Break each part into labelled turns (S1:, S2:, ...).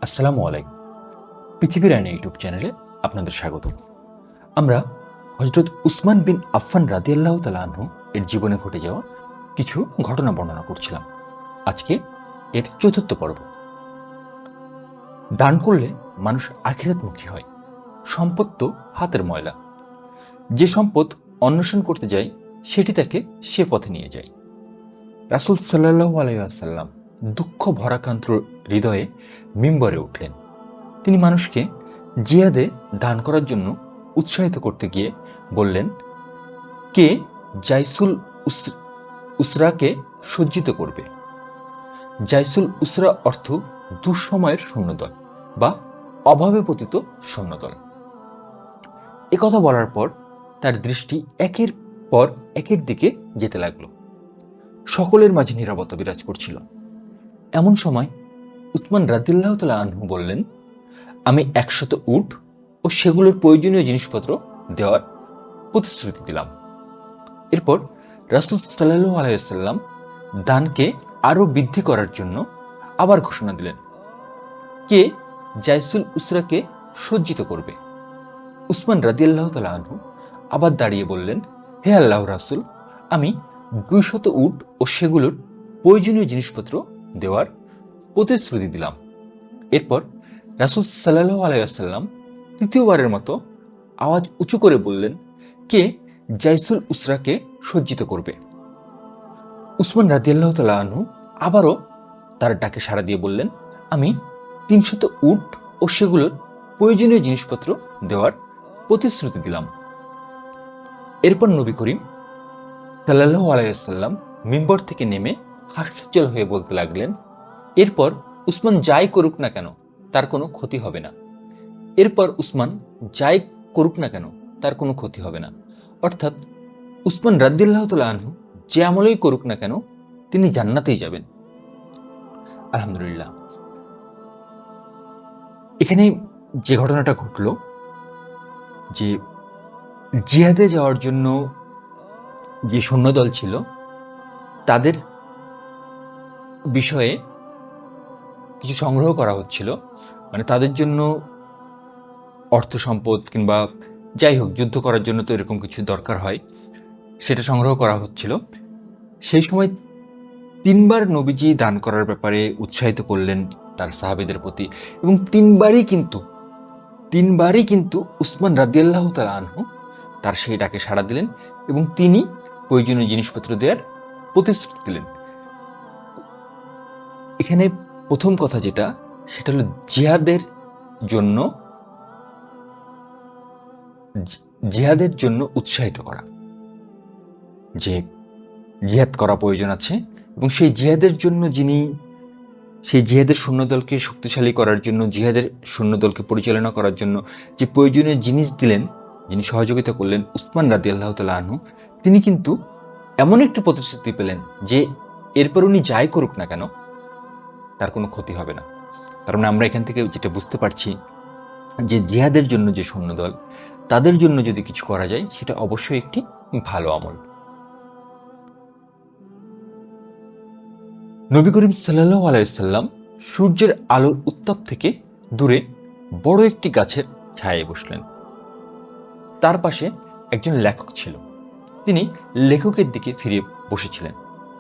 S1: আসসালামু আলাইকুম। পৃথিবীর আইনা ইউটিউব চ্যানেলে আপনাদের স্বাগত। আমরা হযরত উসমান বিন আফফান রাদিয়াল্লাহু তাআলা আনহু এর জীবনে ঘটে যাওয়া কিছু ঘটনা বর্ণনা করছিলাম। আজকে এর চতুর্থ পর্ব। দান করলে মানুষ আখিরাতমুখী হয়। সম্পদ তো হাতের ময়লা। যে সম্পদ অন্বেষণ করতে যায় সেটি তাকে সে পথে নিয়ে যায়। রাসূল সাল্লাল্লাহু আলাইহি ওয়াসাল্লাম দুঃখ ভরাক্রান্ত হৃদয়ে মিম্বরে উঠলেন। তিনি মানুষকে জিহাদে দান করার জন্য উৎসাহিত করতে গিয়ে বললেন, কে জাইসুল উসরাকে সজ্জিত করবে? জাইসুল উসরা অর্থ দুঃসময়ের সৈন্যদল বা অভাবে পতিত সৈন্যদল। একথা বলার পর তার দৃষ্টি একের পর একের দিকে যেতে লাগলো। সকলের মাঝে নীরবতা বিরাজ করছিল। এমন সময় উসমান রাদিয়াল্লাহু তাআলা আনহু বললেন, আমি 100 উট ও সেগুলোর প্রয়োজনীয় জিনিসপত্র দেওয়ার প্রতিশ্রুতি দিলাম। এরপর রাসূল সাল্লাল্লাহু আলাইহি ওয়াসাল্লাম দানকে আরো বৃদ্ধি করার জন্য আবার ঘোষণা দিলেন, কে জাইসুল উসরাকে সজ্জিত করবে? উসমান রাদিয়াল্লাহু তাআলা আনহু আবার দাঁড়িয়ে বললেন, হে আল্লাহর রাসূল, আমি 200 উট ও সেগুলোর প্রয়োজনীয় জিনিসপত্র দেওয়ার প্রতিশ্রুতি দিলাম। এরপর রাসূল সাল্লাল্লাহু আলাইহি ওয়াসাল্লাম তৃতীয়বারের মতো আওয়াজ উঁচু করে বললেন, কে জাইসুল উসরাকে সজ্জিত করবে? উসমান রাদিয়াল্লাহু তাআলা আনহু আবারও তার ডাকে সাড়া দিয়ে বললেন, আমি 300 উট ও সেগুলোর প্রয়োজনীয় জিনিসপত্র দেওয়ার প্রতিশ্রুতি দিলাম। এরপর নবী করিম সাল্লাল্লাহু আলাইহি ওয়াসাল্লাম মিম্বর থেকে নেমে হাস্যোজ্জ্বল হয়ে বলতে লাগলেন, এরপর উসমান যাই করুক না কেন তার কোনো ক্ষতি হবে না। এরপর উসমান যাই করুক না কেন তার কোনো ক্ষতি হবে না। অর্থাৎ উসমান রাদিয়াল্লাহু তাআলা আনহু যে আমলই করুক না কেন তিনি জান্নাতেই যাবেন। আলহামদুলিল্লাহ। এখানে যে ঘটনাটা ঘটল, যে জিহাদে যাওয়ার জন্য যে সৈন্যদল ছিল তাদের বিষয়ে কিছু সংগ্রহ করা হচ্ছিল, মানে তাদের জন্য অর্থ সম্পদ কিংবা যাই হোক যুদ্ধ করার জন্য তো এরকম কিছু দরকার হয়, সেটা সংগ্রহ করা হচ্ছিল। সেই সময় 3বার নবীজি দান করার ব্যাপারে উৎসাহিত করলেন তার সাহাবীদের প্রতি, এবং তিনবারই কিন্তু উসমান রাদিয়াল্লাহু তাআলা আনহু তার সেই ডাকে সাড়া দিলেন এবং তিনি প্রয়োজনীয় জিনিসপত্র দেওয়ার প্রতিশ্রুতি দিলেন। এখানে প্রথম কথা যেটা, সেটা হলো জন্য জিহাদের জন্য উৎসাহিত করা, যে জিহাদ করা প্রয়োজন আছে এবং সেই জিহাদের জন্য সেই জিহাদের সৈন্যদলকে শক্তিশালী করার জন্য, জিহাদের সৈন্যদলকে পরিচালনা করার জন্য যে প্রয়োজনীয় জিনিস দিলেন, যিনি সহযোগিতা করলেন উসমান রাদিয়াল্লাহু তাআলা আনহু, তিনি কিন্তু এমন একটি প্রতিশ্রুতি পেলেন যে এরপর উনি যাই করুক না কেন তার কোনো ক্ষতি হবে না। তার মানে আমরা এখান থেকে যেটা বুঝতে পারছি যে জিহাদের জন্য যে সৈন্যদল, তাদের জন্য যদি কিছু করা যায় সেটা অবশ্যই একটি ভালো আমল। নবী করিম সাল্লাল্লাহু আলাইহি ওয়াসাল্লাম সূর্যের আলোর উত্তাপ থেকে দূরে বড় একটি গাছের ছায়ায় বসলেন। তার পাশে একজন লেখক ছিল। তিনি লেখকের দিকে ফিরে বসেছিলেন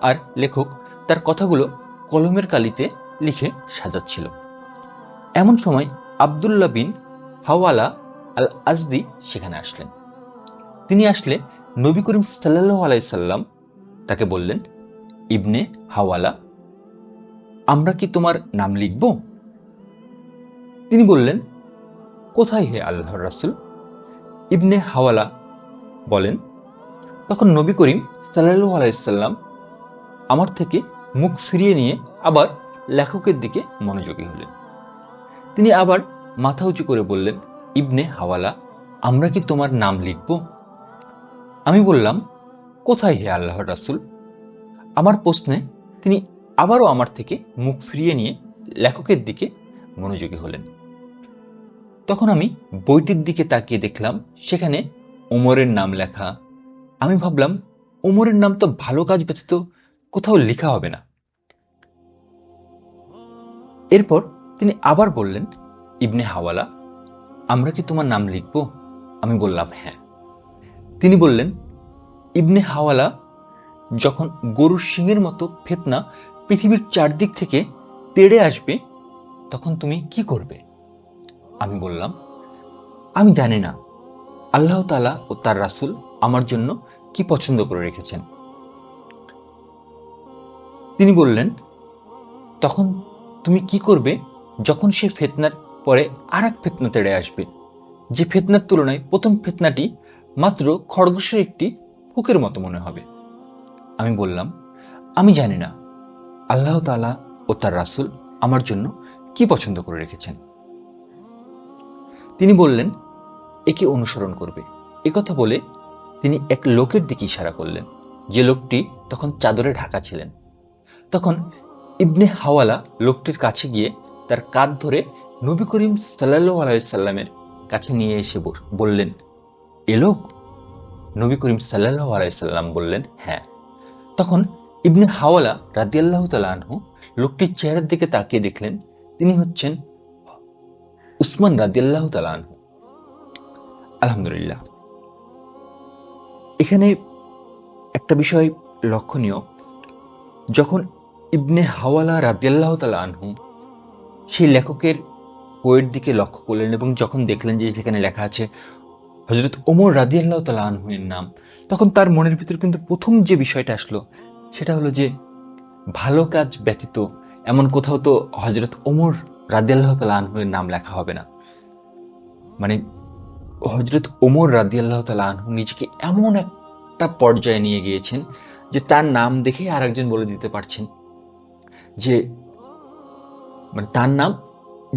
S1: আর লেখক তার কথাগুলো কলমের কালিতে লিখে সাজাচ্ছিল। এমন সময় আব্দুল্লাহ বিন হাওয়ালা আল আজদি সেখানে আসলেন। তিনি আসলে নবী করিম সাল্লাল্লাহু আলাইহি সাল্লাম তাকে বললেন, ইবনে হাওয়ালা, আমরা কি তোমার নাম লিখব? তিনি বললেন, কোথায় হে আল্লাহর রাসূল? ইবনে হাওয়ালা বলেন, তখন নবী করিম সাল্লাল্লাহু আলাইহি সাল্লাম আমার থেকে মুখ ফিরিয়ে নিয়ে আবার লেখকের দিকে মনোযোগী হলেন। তিনি আবার মাথা উঁচু করে বললেন, ইবনে হাওয়ালা, আমরা কি তোমার নাম লিখব? আমি বললাম, কোথায় হে আল্লাহর রাসূল? আমার প্রশ্নে তিনি আবারও আমার থেকে মুখ ফিরিয়ে নিয়ে লেখকের দিকে মনোযোগী হলেন। তখন আমি বইটির দিকে তাকিয়ে দেখলাম সেখানে ওমরের নাম লেখা। আমি ভাবলাম, ওমরের নাম তো ভালো কাজ ব্যতীত কোথাও লেখা হবে না। এরপর তিনি আবার বললেন, ইবনে হাওয়ালা, আমরা কি তোমার নাম লিখব? আমি বললাম, হ্যাঁ। তিনি বললেন, ইবনে হাওয়ালা, যখন গরুর শিংয়ের মতো ফিতনা পৃথিবীর চারদিক থেকে তেড়ে আসবে তখন তুমি কি করবে? আমি বললাম, আমি জানি না আল্লাহ তাআলা ও তার রাসূল আমার জন্য কি পছন্দ করে রেখেছেন। তিনি বললেন, তখন তুমি কি করবে যখন সে ফিতনার পরে আর এক ফিতনা তেড়ে আসবে, যে ফিতনার তুলনায় প্রথম ফিতনাটি মাত্র খরগোশের একটি ফুকের মতো মনে হবে? আমি বললাম, আমি জানি না আল্লাহ তাআলা ও তার রাসূল আমার জন্য কি পছন্দ করে রেখেছেন। তিনি বললেন, একে অনুসরণ করবে। একথা বলে তিনি এক লোকের দিকে ইশারা করলেন, যে লোকটি তখন চাদরে ঢাকা ছিলেন। তখন ইবনে হাওয়ালা লোকটির কাছে গিয়ে তার কাঁধ ধরে নবী করিম সাল্লাল্লাহু আলাইহি সাল্লামের কাছে নিয়ে এসে বললেন, এ লোক? নবী করিম সাল্লাল্লাহু আলাইহি সাল্লাম বললেন, হ্যাঁ। তখন ইবনে হাওয়ালা রাদিয়াল্লাহু তাআলা আনহু লোকটির চেহারার দিকে তাকিয়ে দেখলেন তিনি হচ্ছেন উসমান রাদিয়াল্লাহু তাআলা আনহু। আলহামদুলিল্লাহ। এখানে একটা বিষয় লক্ষণীয়, যখন ইবনে হাওয়ালা রাদিয়াল্লাহু তাআলা আনহু সেই লেখকের বইয়ের দিকে লক্ষ্য করলেন এবং যখন দেখলেন যে সেখানে লেখা আছে হযরত ওমর রাদিয়াল্লাহু তাআলা আনহু এর নাম, তখন তার মনের ভিতর কিন্তু প্রথম যে বিষয়টা আসলো সেটা হলো যে ভালো কাজ ব্যতীত এমন কোথাও তো হযরত ওমর রাদিয়াল্লাহু তাআলা আনহু এর নাম লেখা হবে না। মানে হযরত ওমর রাদিয়াল্লাহু তাআলা আনহু নিজেকে এমন একটা পর্যায়ে নিয়ে গিয়েছেন যে তার নাম দেখে আরেকজন বলে দিতে পারছেন যে মানে তার নাম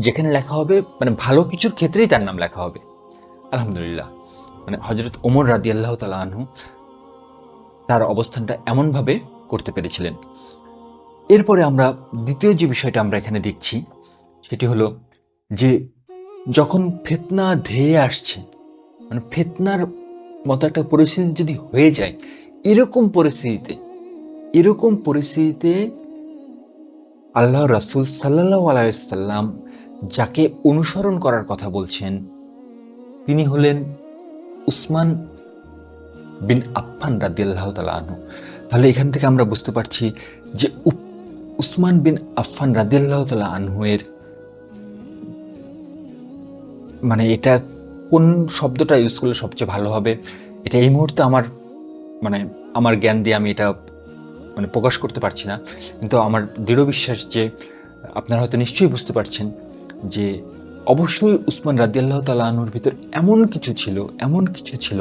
S1: যেখানে লেখা হবে মানে ভালো কিছুর ক্ষেত্রেই তার নাম লেখা হবে। আলহামদুলিল্লাহ। মানে হযরত ওমর রাদিয়াল্লাহু তাআলা আনহু তার অবস্থানটা এমনভাবে করতে পেরেছিলেন। এরপরে আমরা দ্বিতীয় যে বিষয়টা আমরা এখানে দেখছি সেটি হলো যে যখন ফিতনা ধেয়ে আসছে, মানে ফিতনার মতো একটা পরিস্থিতি যদি হয়ে যায়, এরকম পরিস্থিতিতে আল্লাহ রাসূল সাল্লাল্লাহু আলাইহি সাল্লাম যাকে অনুসরণ করার কথা বলছেন তিনি হলেন উসমান বিন আফফান রাদিয়াল্লাহু তাআলা আনহু। তাহলে এখান থেকে আমরা বুঝতে পারছি যে উসমান বিন আফফান রাদিয়াল্লাহু তাআলা আনহু এর মানে এটা কোন শব্দটা ইউজ করলে সবচেয়ে ভালো হবে, এটা এই মুহূর্তে আমার জ্ঞান দিয়ে আমি এটা মানে প্রকাশ করতে পারছি না, কিন্তু আমার দৃঢ় বিশ্বাস যে আপনারা হয়তো নিশ্চয়ই বুঝতে পারছেন যে অবশ্যই উসমান রাদিয়াল্লাহু তাআলা আনহুর ভিতর এমন কিছু ছিল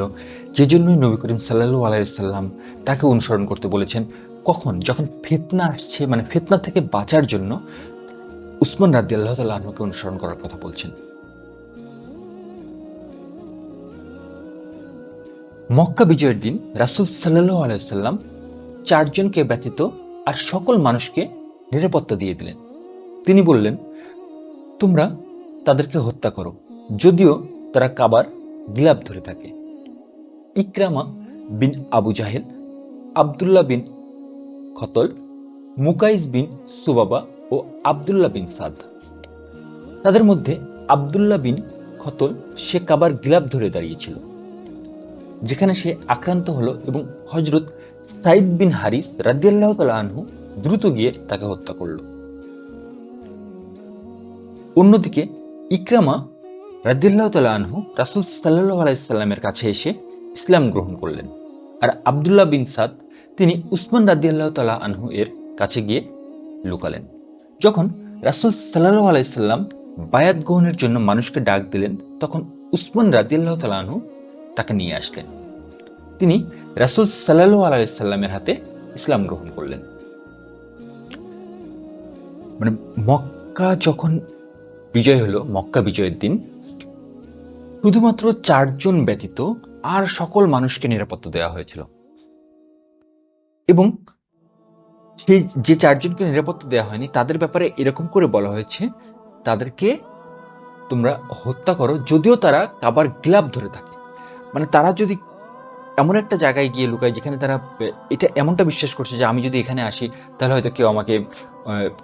S1: যে জন্যই নবী করিম সাল্লাল্লাহু আলাইহি সাল্লাম তাকে অনুসরণ করতে বলেছেন। কখন? যখন ফিতনা আসছে, মানে ফিতনা থেকে বাঁচার জন্য উসমান রাদিয়াল্লাহু তাআলা আনহুকে অনুসরণ করার কথা বলছেন। মক্কা বিজয়ের দিন রাসূল সাল্লাল্লাহু আলাইহি সাল্লাম 4 জনকে ব্যতীত আর সকল মানুষকে নিরাপত্তা দিয়ে দিলেন। তিনি বললেন, তোমরা তাদেরকে হত্যা করো, যদিও তারা কাবার গিলাফ ধরে থাকে। ইকরামা বিন আবু জাহেল, আব্দুল্লাহ বিন খতল, মুকাইস বিন সুবাবা ও আব্দুল্লাহ বিন সাদ। তাদের মধ্যে আব্দুল্লাহ বিন খতল সে কাবার গিলাফ ধরে দাঁড়িয়েছিল, যেখানে সে আক্রান্ত হলো এবং হযরত সাইদ বিন হারিস রাদিয়াল্লাহু তাআলা আনহু দ্রুত গিয়ে তাকে হত্যা করল। অন্যদিকে ইকরামা রাদিয়াল্লাহু তাআলা আনহু রাসূল সাল্লাল্লাহু আলাইহি সাল্লামের কাছে এসে ইসলাম গ্রহণ করলেন, আর আব্দুল্লাহ বিন সাদ তিনি উসমান রাদিয়াল্লাহু তাআলা আনহু এর কাছে গিয়ে লুকালেন। যখন রাসূল সাল্লাল্লাহু আলাইহি সাল্লাম বায়াত গ্রহণের জন্য মানুষকে ডাক দিলেন, তখন উসমান রাদিয়াল্লাহু তাআলা আনহু তাকে নিয়ে আসলেন। তিনি রাসূল সাল্লাল্লাহু আলাইহি সাল্লামের হাতে ইসলাম গ্রহণ করলেন। মানে মক্কা যখন বিজয় হলো, মক্কা বিজয়ের দিন শুধুমাত্র 4 জন ব্যতীত আর সকল মানুষকে নিরাপত্তা দেওয়া হয়েছিল, এবং সেই যে 4 জনকে নিরাপত্তা দেওয়া হয়নি তাদের ব্যাপারে এরকম করে বলা হয়েছে, তাদেরকে তোমরা হত্যা করো যদিও তারা কাবার গিলাফ ধরে থাকে। মানে তারা যদি এমন একটা জায়গায় গিয়ে লুকায় যেখানে তারা এটা এমনটা বিশ্বাস করছে যে আমি যদি এখানে আসি তাহলে হয়তো কেউ আমাকে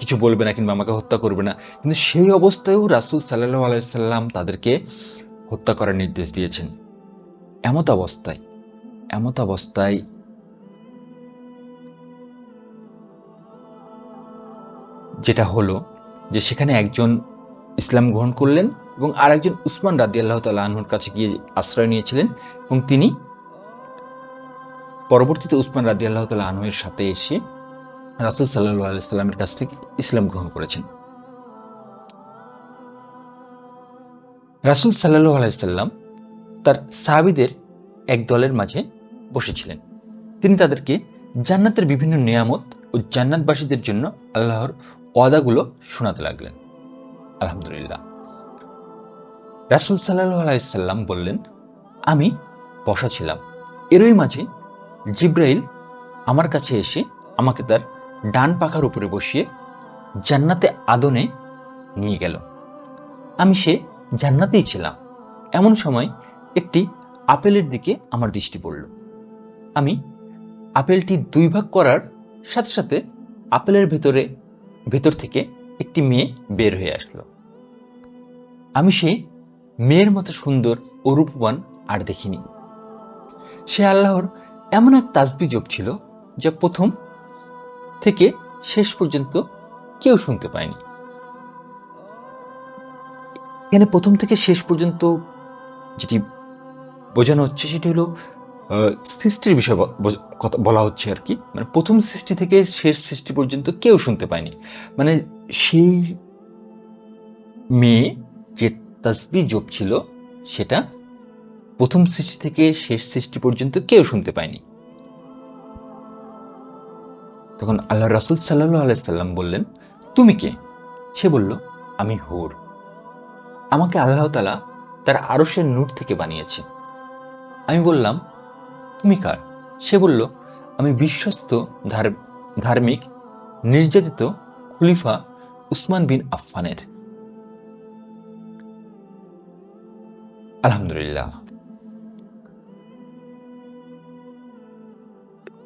S1: কিছু বলবে না কিংবা আমাকে হত্যা করবে না। কিন্তু সেই অবস্থায়ও রাসূল সাল্লাল্লাহু আলাইহি সাল্লাম তাদেরকে হত্যা করার নির্দেশ দিয়েছেন। এমত অবস্থায় এমত অবস্থায় যেটা হলো যে সেখানে একজন ইসলাম গ্রহণ করলেন এবং আরেকজন উসমান রাদিয়াল্লাহু তাআলা আনহুর কাছে গিয়ে আশ্রয় নিয়েছিলেন এবং তিনি পরবর্তীতে উসমান রাদিয়াল্লাহু তাআলা আনহুর সাথে এসে রাসূল সাল্লাল্লাহু আলাইহি সাল্লামের কাছ থেকে ইসলাম গ্রহণ করেছেন। রাসূল সাল্লাল্লাহু আলাইহি সাল্লাম তার সাহাবীদের এক দলের মাঝে বসেছিলেন। তিনি তাদেরকে জান্নাতের বিভিন্ন নিয়ামত ও জান্নাতবাসীদের জন্য আল্লাহর ওয়াদাগুলো শোনাতে লাগলেন। আলহামদুলিল্লাহ। রাসূল সাল্লাল্লাহু আলাইহি সাল্লাম বললেন, আমি বসা ছিলাম। এরই মাঝে জিব্রাইল আমার কাছে এসে আমাকে তার ডান পাখার উপরে বসিয়ে জান্নাতে আদনে নিয়ে গেল। আমি সে জান্নাতেই ছিলাম। এমন সময় একটি আপেলের দিকে আমার দৃষ্টি পড়ল। আমি আপেলটি দুই ভাগ করার সাথে সাথে আপেলের ভেতর থেকে একটি মেয়ে বের হয়ে আসলো। আমি সে মেয়ের মতো সুন্দর ও রূপবান আর দেখিনি। সে আল্লাহর এমন এক তাসবিহ জপছিল যা প্রথম থেকে শেষ পর্যন্ত কেউ শুনতে পায়নি। এখানে প্রথম থেকে শেষ পর্যন্ত যেটি বোঝানো হচ্ছে সেটি হলো সৃষ্টির বিষয় কথা বলা হচ্ছে আর কি। মানে প্রথম সৃষ্টি থেকে শেষ সৃষ্টি পর্যন্ত কেউ শুনতে পায়নি। মানে সেই মেয়ে যে তাসবিহ জপছিল সেটা প্রথম সৃষ্টি থেকে শেষ সৃষ্টি পর্যন্ত কেউ শুনতে পায়নি। তখন আল্লাহ রাসূল সাল্লাল্লাহু আলাইহি সাল্লাম বললেন, তুমি কে? সে বলল, আমি হুর। আমাকে আল্লাহ তাআলা তার আরশের নূর থেকে বানিয়েছে। আমি বললাম, তুমি কার? সে বলল, আমি বিশ্বস্ত ধার্মিক নির্যাতিত খলিফা উসমান বিন আফফানের। আলহামদুলিল্লাহ।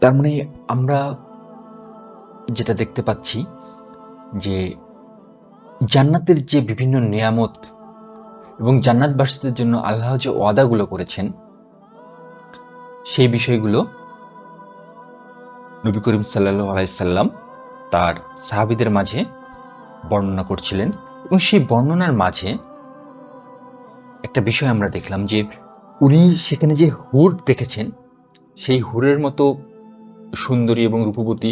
S1: তার মানে আমরা যেটা দেখতে পাচ্ছি যে জান্নাতের যে বিভিন্ন নিয়ামত এবং জান্নাতবাসীদের জন্য আল্লাহ যে ওয়াদাগুলো করেছেন সেই বিষয়গুলো নবী করিম সাল্লাল্লাহু আলাইহি সাল্লাম তার সাহাবীদের মাঝে বর্ণনা করছিলেন এবং সেই বর্ণনার মাঝে একটা বিষয় আমরা দেখলাম যে উনি সেখানে যে হুর দেখেছেন সেই হুরের মতো সুন্দরী এবং রূপবতী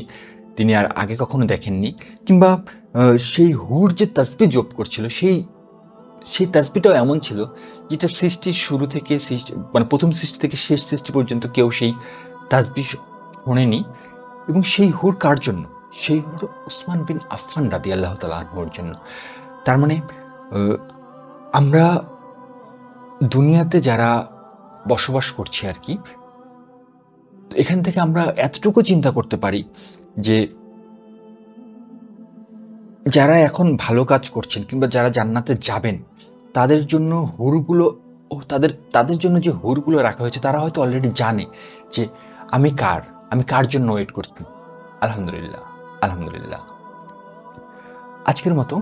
S1: তিনি আর আগে কখনো দেখেননি। কিংবা সেই হুর যে তাসবিহ জপ করছিল সেই তাসবিহটাও এমন ছিল যেটা সৃষ্টির শুরু থেকে মানে প্রথম সৃষ্টি থেকে শেষ সৃষ্টি পর্যন্ত কেউ সেই তাসবিহ শোনেনি। এবং সেই হুর কার জন্য? সেই হুর উসমান বিন আফফান রাদিয়াল্লাহু তাআলা আনহুর জন্য। তার মানে আমরা দুনিয়াতে যারা বসবাস করছি আর কি, এখান থেকে আমরা এতটুকু চিন্তা করতে পারি যে যারা এখন ভালো কাজ করছেন কিংবা যারা জান্নাতে যাবেন তাদের জন্য হুরগুলো ও তাদের জন্য যে হুরগুলো রাখা হয়েছে তারা হয়তো অলরেডি জানে যে আমি কার জন্য ওয়েট করছি। আলহামদুলিল্লাহ। আলহামদুলিল্লাহ। আজকের মতো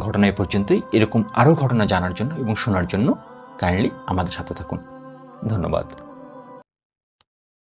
S1: ঘটনা এ পর্যন্তই। এরকম আরও ঘটনা জানার জন্য এবং শোনার জন্য কাইন্ডলি আমাদের সাথে থাকুন। ধন্যবাদ।